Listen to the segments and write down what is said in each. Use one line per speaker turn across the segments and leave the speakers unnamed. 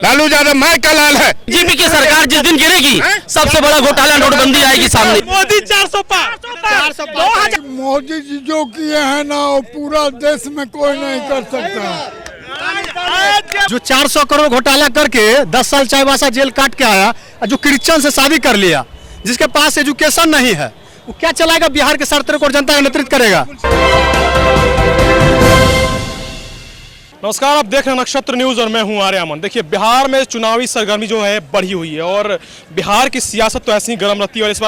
लालू यादव मार का लाल है।
बीजेपी की सरकार जिस दिन गिरेगी सबसे बड़ा घोटाला नोटबंदी आएगी सामने।
मोदी 400 पार।
मोदी जी जो किए हैं ना वो पूरा देश में कोई नहीं कर सकता।
जो 400 करोड़ घोटाला करके 10 साल चाईबासा जेल काट के आया, जो क्रिश्चियन से शादी कर लिया, जिसके पास एजुकेशन नहीं है, वो क्या चलाएगा बिहार के 70 करोड़ जनता का नेतृत्व करेगा।
नमस्कार, आप देख रहे हैं नक्षत्र न्यूज़ और मैं हूं आर्यमन। देखिए, बिहार में चुनावी सरगर्मी जो है बढ़ी हुई है और बिहार की सियासत तो ऐसी ही गर्म रहती है और इस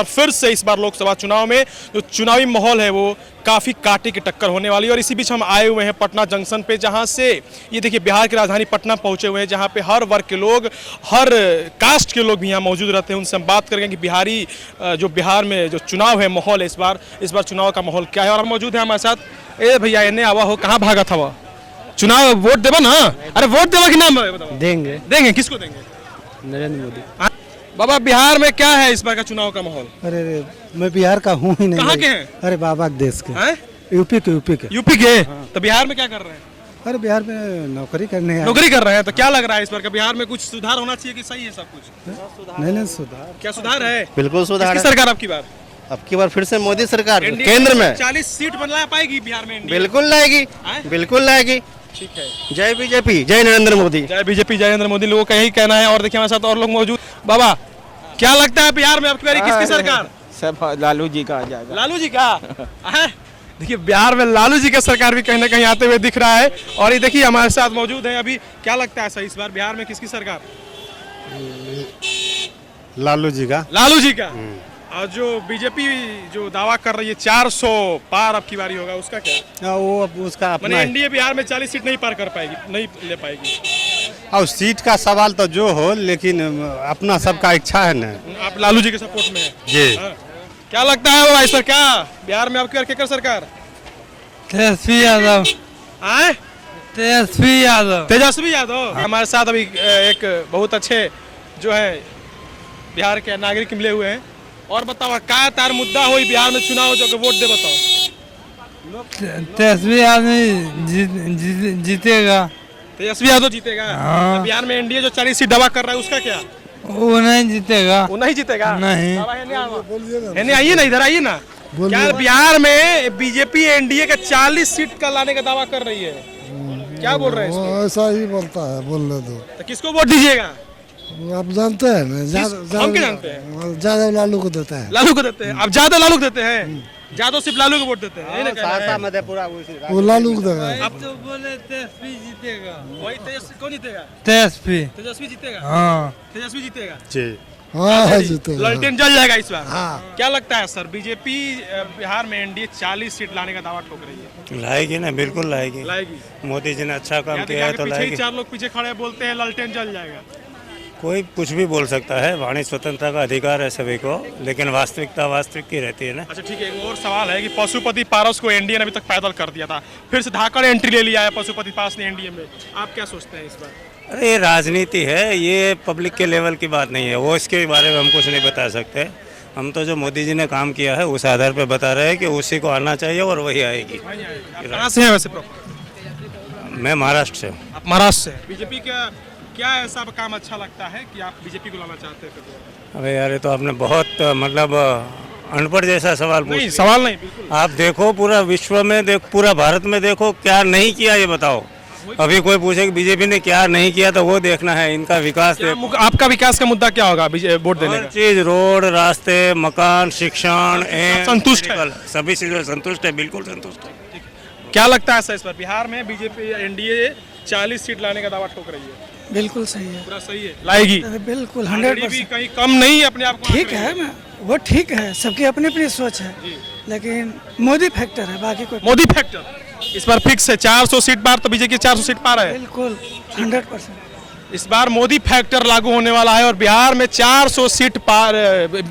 बार लोकसभा चुनाव में जो चुनावी माहौल है वो काफ़ी कांटे की टक्कर होने वाली है। और इसी बीच हम आए हुए हैं पटना जंक्शन पे, जहां से ये देखिए बिहार की राजधानी पटना पहुंचे हुए हैं, जहां पे हर वर्ग के लोग, हर कास्ट के लोग भी यहाँ मौजूद रहते हैं। उनसे हम बात करेंगे कि बिहार में जो चुनाव है माहौल है इस बार चुनाव का माहौल क्या है। और मौजूद है हमारे साथ। ए भैया, इन्हें आवा हो, कहाँ भागा था वह? चुनाव वोट देवा ना? अरे वोट देवा कि नाम देंगे किसको देंगे?
नरेंद्र मोदी।
बाबा, बिहार में क्या है इस बार का चुनाव का माहौल?
अरे मैं बिहार का हूँ ही नहीं।
कहाँ के हैं?
अरे बाबा देश के। यूपी के।
यूपी के? तो बिहार में क्या कर रहे हैं?
अरे बिहार में नौकरी करने हैं।
नौकरी कर रहे हैं। तो क्या लग रहा है इस बार का बिहार में कुछ सुधार होना चाहिए कि सही है सब कुछ?
नहीं सुधार।
क्या सुधार है?
बिल्कुल सुधार।
किसकी सरकार अब की बार
फिर से मोदी सरकार केंद्र में
40 सीट बना पाएगी बिहार में?
बिल्कुल लाएगी।
ठीक है।
जय बीजेपी, जय नरेंद्र मोदी।
जय बीजेपी, जय नरेंद्र मोदी, लोगों का यही कहना है। और देखिए हमारे साथ और लोग मौजूद। बाबा, क्या लगता है बिहार में अब की बारी किसकी सरकार?
सब लालू जी का आ जाएगा।
लालू जी का? देखिए, बिहार में लालू जी का सरकार भी कहीं ना कहीं आते हुए दिख रहा है। और ये देखिए हमारे साथ मौजूद है अभी। क्या लगता है सर इस बार बिहार में किसकी सरकार?
लालू जी का। और
जो बीजेपी जो दावा कर रही है 400 पार अब की बारी होगा, उसका क्या?
वो अब उसका अपना
एनडीए बिहार में 40 सीट नहीं पार कर पाएगी, नहीं ले पाएगी।
और सीट का सवाल तो जो हो, लेकिन अपना सबका इच्छा है ना।
आप लालू जी के सपोर्ट में है
जी।
क्या लगता है वो भाई सर, क्या बिहार में आपकी केकर सरकार?
तेजस्वी यादव।
तेजस्वी यादव हमारे साथ अभी एक बहुत अच्छे जो है बिहार के नागरिक मिले हुए हैं। और बताओ, क्या तार मुद्दा हो बिहार में चुनाव जो वोट दे, बताओ।
तेजस्वी यादव जीतेगा।
तेजस्वी यादव जीतेगा?
हाँ।
बिहार में एनडीए जो 40 सीट दावा कर रहा है उसका क्या?
वो नहीं जीतेगा। नहीं।
आइए ना, इधर आइए ना। क्या बिहार में बीजेपी एनडीए का 40 सीट का लाने का दावा कर रही है? क्या बोल रहे हैं?
ऐसा ही बोलता है, बोलने दो।
तो किसको वोट दीजिएगा?
आप जानते हैं ना,
हम क्या जानते हैं?
ज्यादा लालू को देता है।
लालू को देते हैं? अब ज्यादा लालू को देते हैं? ज्यादा सिर्फ लालू को वोट देते हैं?
वो लालू को देगा।
अब तो बोले तेजस्वी जीतेगा।
वही तेजस्वी कौन जीतेगा?
तेजस्वी
जीतेगा?
हाँ।
तेजस्वी जीतेगा
जी।
हाँ, जीतेगा।
ललटेन जल जाएगा इस बार।
हाँ।
क्या लगता है सर, बीजेपी बिहार में एनडीए 40 सीट लाने का दावा ठोक रही है?
लाएगी ना, बिल्कुल लाएगी।
मोदी
जी ने अच्छा काम किया है तो लाएगी।
4 लोग पीछे खड़े बोलते हैं ललटेन जल जाएगा।
कोई कुछ भी बोल सकता है, वाणी स्वतंत्रता का अधिकार है सभी को, लेकिन वास्तविकता वास्तविक की रहती है ना।
अच्छा ठीक है, एक और सवाल है कि पशुपति पारस को एनडीए ने अभी तक पैदल कर दिया था, फिर से धाकड़ एंट्री ले लिया है पशुपति पारस ने एनडीए में। आप क्या सोचते हैं इस बार?
अरे ये राजनीति है, ये पब्लिक के लेवल की बात नहीं है। वो इसके बारे में हम कुछ नहीं बता सकते। हम तो जो मोदी जी ने काम किया है उस आधार पर बता रहे हैं कि उसी को आना चाहिए और वही आएगी।
कहाँ से हैं वैसे?
मैं महाराष्ट्र से हूँ।
आप महाराष्ट्र से? बीजेपी का क्या ऐसा काम अच्छा लगता है कि आप बीजेपी को लाना चाहते हैं?
अबे यार, ये तो आपने बहुत मतलब अनपढ़ जैसा सवाल पूछा।
सवाल नहीं, बिल्कुल।
आप देखो पूरा विश्व में पूरा भारत में देखो क्या नहीं किया, ये बताओ। अभी कोई पूछे कि बीजेपी ने क्या नहीं किया तो वो देखना है। इनका विकास
आपका विकास का मुद्दा क्या होगा वोट देने का?
चीज, रोड, रास्ते, मकान, शिक्षण,
संतुष्ट है?
सभी चीजों संतुष्ट है, बिल्कुल संतुष्ट है।
क्या लगता है सर इस बार बिहार में बीजेपी एनडीए 40 सीट लाने का दावा ठोक रही है?
बिल्कुल सही है।
पूरा सही है, लाएगी?
बिल्कुल 100%।
कहीं कम नहीं अपने आप को?
ठीक है, वो ठीक है, सबकी अपनी अपनी सोच है, लेकिन मोदी फैक्टर है, बाकी कोई।
मोदी फैक्टर इस बार फिक्स है। 400 सीट पार, तो बीजेपी 400 सीट पार है।
बिल्कुल 100%।
इस बार मोदी फैक्टर लागू होने वाला है और बिहार में 400 सीट पार,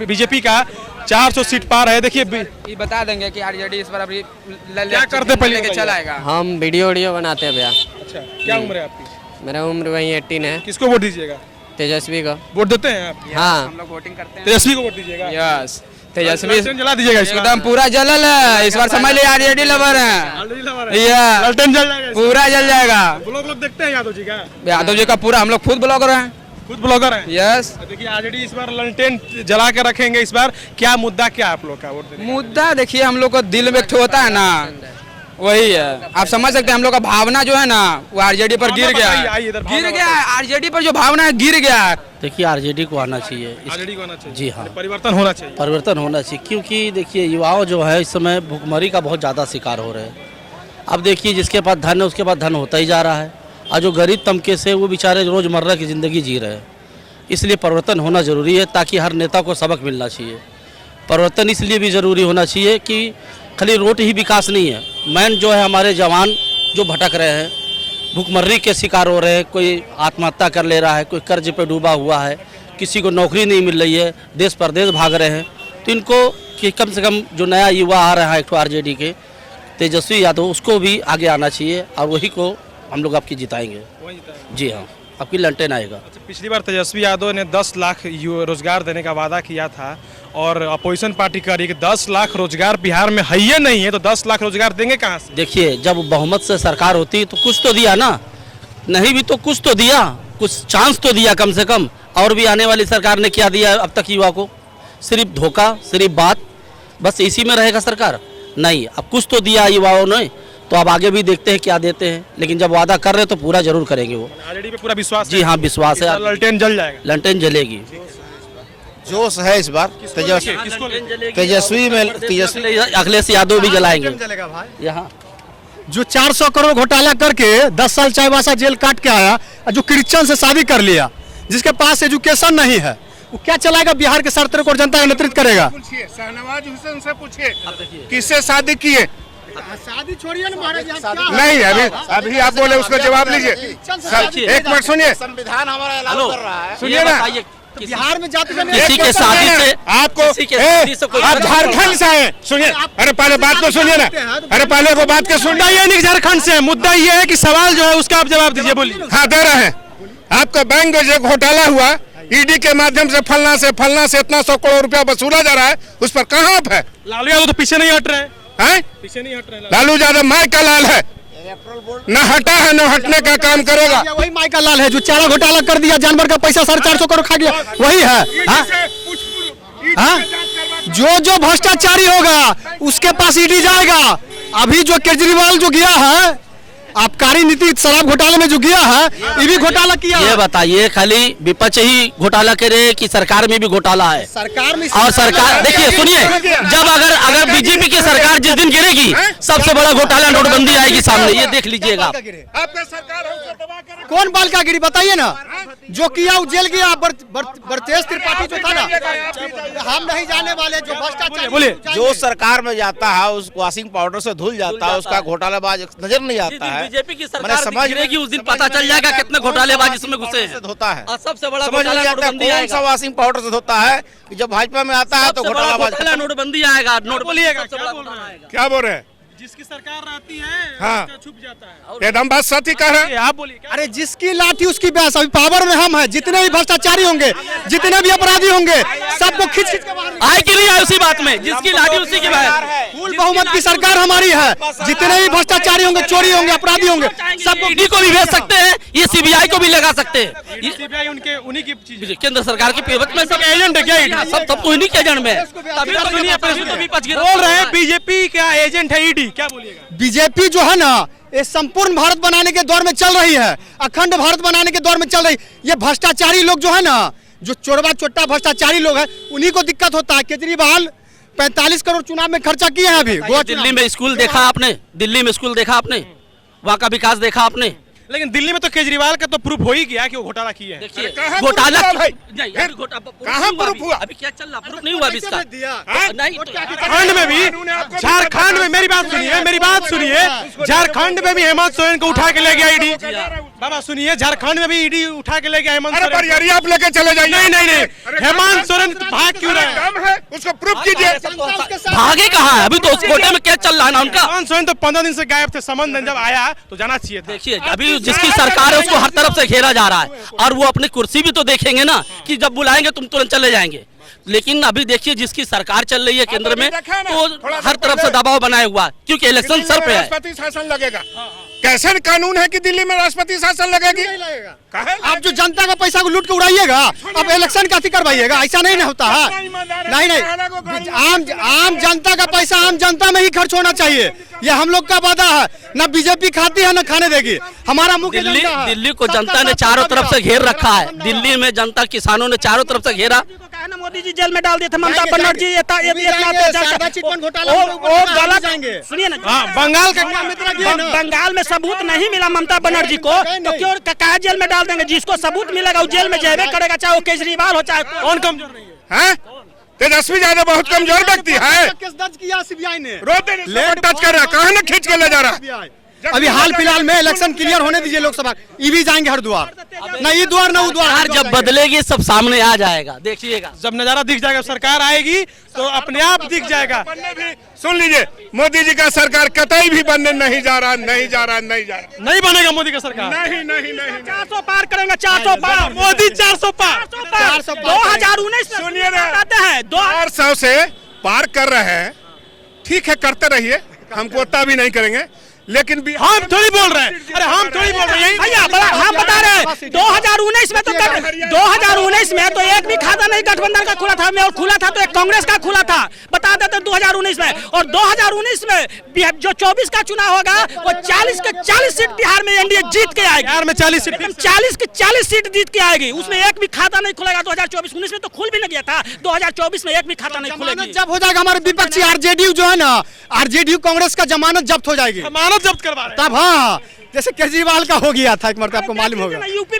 बीजेपी का 400 सीट पार है। देखिए
ये बता देंगे कि आरजेडी इस बार अभी
क्या करते पहले
चला आएगा।
हम वीडियो बनाते हैं भैया।
अच्छा, क्या उम्र है आपकी?
मेरा उम्र वही 18 है।
किसको वोट दीजिएगा?
तेजस्वी का।
वोट देते हैं आप?
हाँ,
हम लोग वोटिंग करते हैं।
तेजस्वी को वोट दीजिएगा?
यस।
तेजस्वी
जला दीजिएगा इसको
एकदम पूरा जलल है इस बार, समझ लीजिए आरजेडी लवर है या
ललटेन जल जाएगा
पूरा जल जाएगा।
ब्लॉग लोग देखते हैं यादव जी का?
यादव जी का पूरा, हम लोग खुद ब्लॉगर हैं।
खुद ब्लॉगर हैं?
यस।
देखिए आरजेडी इस बार ललटेन जला के रखेंगे इस बार। क्या मुद्दा क्या है आप लोग का वोट देने का?
मुद्दा देखिए हम लोग को दिल में एक ठो होता है ना, वही है। आप समझ सकते हैं हम लोग का भावना जो है ना वो आरजेडी पर गिर गया है, गिर गया है आरजेडी पर, जो भावना है गिर गया है।
देखिए आरजेडी को आना चाहिए,
आरजेडी को आना चाहिए।
जी हाँ,
परिवर्तन होना चाहिए।
परिवर्तन होना चाहिए, क्योंकि देखिए युवाओं जो है इस समय भुखमरी का बहुत ज़्यादा शिकार हो रहे हैं। अब देखिए जिसके पास धन है उसके पास धन होता ही जा रहा है, और जो गरीब तबके से वो बेचारे रोज़मर्रा की ज़िंदगी जी रहे हैं। इसलिए परिवर्तन होना ज़रूरी है, ताकि हर नेता को सबक मिलना चाहिए। परिवर्तन इसलिए भी ज़रूरी होना चाहिए कि खाली रोड ही विकास नहीं है, मैन जो है हमारे जवान जो भटक रहे हैं, भुखमरी के शिकार हो रहे हैं, कोई आत्महत्या कर ले रहा है, कोई कर्ज पे डूबा हुआ है, किसी को नौकरी नहीं मिल रही है, देश परदेश भाग रहे हैं, तो इनको कि कम से कम जो नया युवा आ रहा है एक आरजेडी के तेजस्वी यादव, उसको भी आगे आना चाहिए, और वही को हम लोग आपकी जिताएंगे। जी हाँ, आपकी ललटेन आएगा।
पिछली बार तेजस्वी यादव ने 10 लाख रोजगार देने का वादा किया था, और अपोजिशन पार्टी कह रही है कि 10 लाख रोजगार बिहार में है ही नहीं है, तो 10 लाख रोजगार देंगे कहाँ से?
देखिए जब बहुमत से सरकार होती तो कुछ तो दिया ना, नहीं भी तो कुछ तो दिया, कुछ चांस तो दिया कम से कम। और भी आने वाली सरकार ने क्या दिया अब तक युवा को? सिर्फ धोखा, सिर्फ बात, बस इसी में रहेगा सरकार? नहीं, अब कुछ तो दिया युवाओं ने, तो अब आगे भी देखते हैं क्या देते हैं, लेकिन जब वादा कर रहे हैं तो पूरा जरूर करेंगे वो।
आरजेडी पे पूरा विश्वास?
जी हाँ, विश्वास है,
ललटेन जल जाएगा।
ललटेन जलेगी।
जोश है इस बार तेजस्वी में, तेजस्वी
अखिलेश यादव भी जलाएंगे यहाँ।
जो 400 करोड़ घोटाला करके 10 साल चाईबासा जेल काट के आया, और जो क्रिश्चियन से शादी कर लिया, जिसके पास एजुकेशन नहीं है, वो क्या चलाएगा बिहार के सड़क और जनता का नेतृत्व करेगा?
शहनवाज हुसैन से पूछिए किससे शादी किए?
शादी छोड़िए ना महाराज,
नहीं अभी आप बोले उसका जवाब लीजिए। एक मिनट सुनिए,
संविधान हमारा अलाउ कर रहा है।
सुनिए ना,
बिहार में जाति
किसी के शादी से
आपको
आप
आप झारखंड से आए, सुनिए, अरे पहले बात को सुनिए ना, अरे पहले को बात के सुनिए।
ये नहीं झारखंड से, मुद्दा ये है कि सवाल जो है उसका आप जवाब दीजिए, बोलिए।
हाँ दे रहे हैं। आपका बैंक में जो घोटाला हुआ ईडी के माध्यम से फलना से इतना 100 करोड़ रुपया वसूला जा रहा है, उस पर कहाँ आप है?
लालू यादव तो पीछे नहीं हट रहे हैं,
पीछे नहीं हट रहे। लालू यादव माई का लाल है, न हटा है न हटने का काम करेगा।
वही माई का लाल है जो चारा घोटाला कर दिया, जानवर का पैसा 450 करोड़ खा गया, वही है। जो भ्रष्टाचारी होगा उसके पास ईडी जाएगा। अभी जो केजरीवाल जो गया है आबकारी नीति शराब घोटाले में जो गया है, ये भी घोटाला किया।
ये बताइए खाली विपक्ष ही घोटाला करे कि सरकार में भी घोटाला है?
सरकार में,
और सरकार देखिए सुनिए, जब अगर बीजेपी की सरकार जिस दिन गिरेगी सबसे बड़ा घोटाला नोटबंदी आएगी सामने, ये देख लीजिएगा।
आपका सरकार हमसे दबा कर
कौन बाल का गिरी बताइए ना? जो किया वो जेल गया। ब्रजेश त्रिपाठी जो था ना, हम नहीं जाने वाले, जो भ्रष्टाचार
बोलिए।
जो सरकार में जाता है उस वॉशिंग पाउडर से धुल जाता है, उसका घोटालाबाज नजर नहीं आता है।
बीजेपी की सरकार गिरेगी उस दिन पता चल जाएगा कितने घोटालेबाज इसमें घुसे हैं।
होता है
और सबसे बड़ा
समझ नहीं आता कौन सा वॉशिंग पाउडर से धोता है कि जब भाजपा में आता है तो घोटालाबाज।
नोटबंदी आएगा, नोट
बोलिएगा,
क्या बोल रहे हैं?
जिसकी सरकार रहती है
हाँ।
उसका छुप जाता है।
एकदम बात सही कह रहे हैं
आप बोलिए।
अरे जिसकी लाठी उसकी भैंस। अभी पावर में हम हैं, जितने भी भ्रष्टाचारी होंगे, जितने भी अपराधी होंगे, सबको खींच के बाहर
आए कि नहीं आए उसी बात में, जिसकी लाठी उसी के बाद।
फुल बहुमत की सरकार हमारी है। जितने भी भ्रष्टाचारी होंगे, चोरी होंगे, अपराधी होंगे, सबको
ईडी को भी भेज सकते हैं, ये सीबीआई को भी लगा सकते हैं।
सीबीआई उनके उन्हीं की चीज,
केंद्र सरकार की पेवत में सब एजेंट है क्या? सब उन्हीं के एजेंट में। तभी तो विपक्ष
बोल रहे हैं बीजेपी का एजेंट है ईडी। क्या बोलिएगा?
बीजेपी जो है ना, ये संपूर्ण भारत बनाने के दौर में चल रही है, अखंड भारत बनाने के दौर में चल रही। ये भ्रष्टाचारी लोग जो है ना, जो चोरबा चोट्टा भ्रष्टाचारी लोग हैं, उन्हीं को दिक्कत होता है। केजरीवाल 45 करोड़ चुनाव में खर्चा किए हैं। अभी
दिल्ली में स्कूल देखा आपने? दिल्ली में स्कूल देखा आपने? वहाँ का विकास देखा आपने?
लेकिन दिल्ली में तो केजरीवाल का तो प्रूफ हो ही गया कि वो घोटाला किए हैं।
देखिए घोटाला
कहाँ प्रूफ हुआ?
अभी क्या चल रहा, प्रूफ नहीं हुआ अभी इसका।
झारखंड में भी, झारखंड में मेरी बात सुनिए, झारखंड में भी हेमंत सोरेन को उठा के ले गया ईडी। बाबा सुनिए, झारखंड में भी ईडी उठा के ले गया हेमंत सोरेन।
आप लेके चले जाइए।
नहीं, हेमंत सोरेन भाग क्यों रहे हैं?
उसको प्रूफ कीजिए।
भागे कहाँ है? अभी तो उस कोटे में क्या चल रहा है ना उनका।
हेमंत सोरेन तो 15 दिन से गायब थे, समन जब आया तो जाना चाहिए था।
देखिए अभी जिसकी सरकार है उसको हर तरफ से घेरा जा रहा है, और वो अपनी कुर्सी भी तो देखेंगे ना कि जब बुलाएंगे तुम तुरंत चले जाएंगे। लेकिन अभी देखिए जिसकी सरकार चल रही है केंद्र में,
देखा ना,
तो हर तरफ से दबाव बनाया हुआ है, क्योंकि इलेक्शन सर पे है।
राष्ट्रपति शासन लगेगा। कैसे कानून है कि दिल्ली में राष्ट्रपति शासन लगेगी?
आप जो जनता का पैसा को लूट के उड़ाइएगा, अब इलेक्शन का करवाइएगा, ऐसा नहीं ना होता है। नहीं, आम जनता का पैसा आम जनता में ही खर्च होना चाहिए, ये हम लोग का वादा है। ना बीजेपी खाती है ना खाने देगी। हमारा मुख्य
दिल्ली को जनता ने चारों तरफ से घेर रखा है। दिल्ली में जनता किसानों ने चारों तरफ से घेरा।
मोदी जी जेल में डाल दिए थे, ममता बनर्जी सुनिए ना, बंगाल में सबूत नहीं मिला ममता बनर्जी को, तो क्यों कहा जेल में डाल देंगे? जिसको सबूत मिलेगा वो जेल में जाएगा करेगा, चाहे वो केजरीवाल हो चाहे
कौन कमजोर नहीं
है। तेजस्वी यादव बहुत कमजोर व्यक्ति है।
केस दर्ज किया सीबीआई ने,
टच कर रहा है, कहाँ ना खींच के ले जा रहा है।
अभी हाल फिलहाल में इलेक्शन क्लियर होने दीजिए लोकसभा, ईवी जाएंगे हरिद्वार, ना ये द्वार ना वो द्वार।
जब बदलेगी सब सामने आ जाएगा, देखिएगा
जब नजारा दिख जाएगा, सरकार आएगी तो अपने आप दिख जाएगा।
सुन लीजिए, मोदी जी का सरकार कतई भी बनने नहीं जा रहा, नहीं जा रहा, नहीं जा रहा,
नहीं बनेगा मोदी का सरकार।
नहीं नहीं नहीं
400 पार करेंगे, 400 पार,
मोदी 400 पार,
2019
सुनिए ना,
आते हैं
400 से पार कर रहे हैं, ठीक है करते रहिए, हमको उतना भी नहीं करेंगे, लेकिन
हम थोड़ी बोल रहे हैं, अरे हम थोड़ी बोल रहे हैं
भैया, हम बता रहे हैं 2019 में तो 2019 में तो एक भी खाता नहीं गठबंधन का खुला था, और खुला था तो एक कांग्रेस का खुला था, बता देते 2019 में। और 2019 में जो 24 का चुनाव होगा वो 40 के 40 सीट बिहार में एनडीए जीत के आएगी।
बिहार में 40 सीट,
40 के 40 सीट जीत के आएगी, उसमें एक भी खाता नहीं खुलेगा। 2024-19 में तो खुल भी नहीं गया था, 2024 में एक भी खाता नहीं खुलेगा।
जब हो जाएगा हमारे विपक्षी आरजेडी जो है ना, आरजेडी कांग्रेस का जमानत जब्त हो जाएगी,
जब्त करवा रहे
तब। हाँ, जैसे केजरीवाल का हो गया था एक मरतबा, आपको मालूम होगा।
यूपी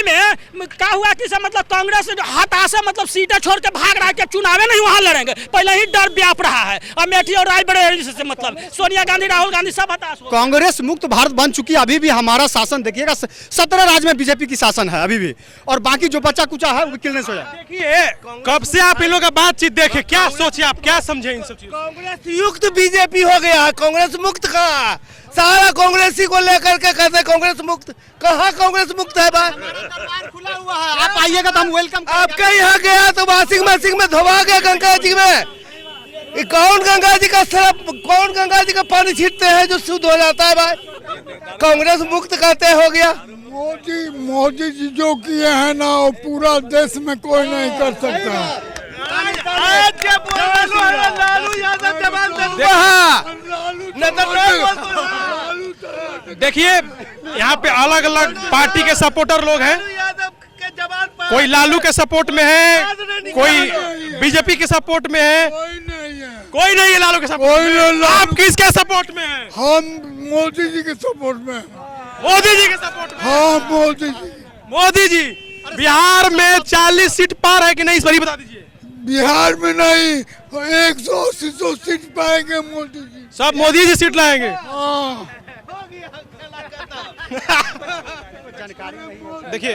में क्या हुआ कि मतलब कांग्रेस हताशा मतलब सीटें छोड़ के भाग रहा है कि चुनाव नहीं वहां लड़ेंगे, पहले ही डर व्याप रहा है। अमेठी और रायबरेली से मतलब सोनिया गांधी, राहुल गांधी सब हताश।
कांग्रेस मुक्त भारत बन चुकी है, अभी भी हमारा शासन देखिएगा, 17 राज्य में बीजेपी की शासन है अभी भी, और बाकी जो बचा कुचा है वो किलने से हो जाए।
देखिए कब से आप इन लोगों का बातचीत देखे, क्या सोचे आप, क्या समझे इन सब चीजों?
कांग्रेस युक्त बीजेपी हो गया है, कांग्रेस मुक्त कहाँ? सारा कांग्रेसी को लेकर के कहते कांग्रेस मुक्त, कहाँ कांग्रेस मुक्त है?
खुला हुआ है, आप आइएगा तो हम वेलकम।
आपके यहाँ गया तो वॉशिंग मशीन में धोवा गया गंगा जी में। कौन गंगा जी का सरफ, कौन गंगा जी का पानी छीटते हैं जो शुद्ध हो जाता है भाई? कांग्रेस मुक्त कहते हो गया।
मोदी जी जो किए हैं ना वो पूरा देश में कोई नहीं कर सकता।
देखिए यहाँ पे अलग अलग पार्टी के सपोर्टर लोग हैं, कोई लालू के सपोर्ट में है, कोई बीजेपी के सपोर्ट में है, कोई नहीं है लालू के सपोर्ट। आप किसके सपोर्ट में हैं?
हम मोदी जी के सपोर्ट में।
मोदी जी के सपोर्ट में?
हाँ मोदी जी।
मोदी जी बिहार में 40 सीट पार है कि नहीं, इस बार ही बता दीजिए।
बिहार में नहीं, 180 सीट पाएंगे मोदी जी,
सब मोदी जी सीट लाएंगे। देखिए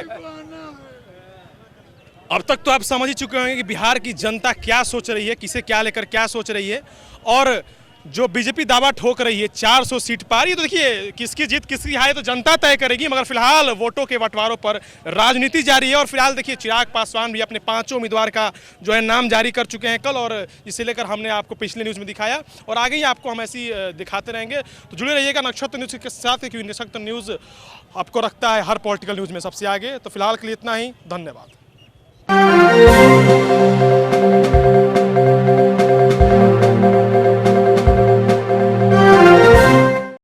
अब तक तो आप समझ ही चुके होंगे कि बिहार की जनता क्या सोच रही है, किसे क्या लेकर क्या सोच रही है, और जो बीजेपी दावा ठोक रही है 400 सीट पार, ये तो देखिए किसकी जीत किसकी हार तो जनता तय करेगी, मगर फिलहाल वोटों के बंटवारों पर राजनीति जारी है। और फिलहाल देखिए चिराग पासवान भी अपने 5 उम्मीदवार का जो है नाम जारी कर चुके हैं कल, और इसे लेकर हमने आपको पिछले न्यूज़ में दिखाया और आगे ही आपको हम ऐसी दिखाते रहेंगे। तो जुड़े रहिएगा नक्षत्र न्यूज़ के साथ, क्योंकि नक्षत्र न्यूज़ आपको रखता है हर पॉलिटिकल न्यूज़ में सबसे आगे। तो फिलहाल के लिए इतना ही, धन्यवाद।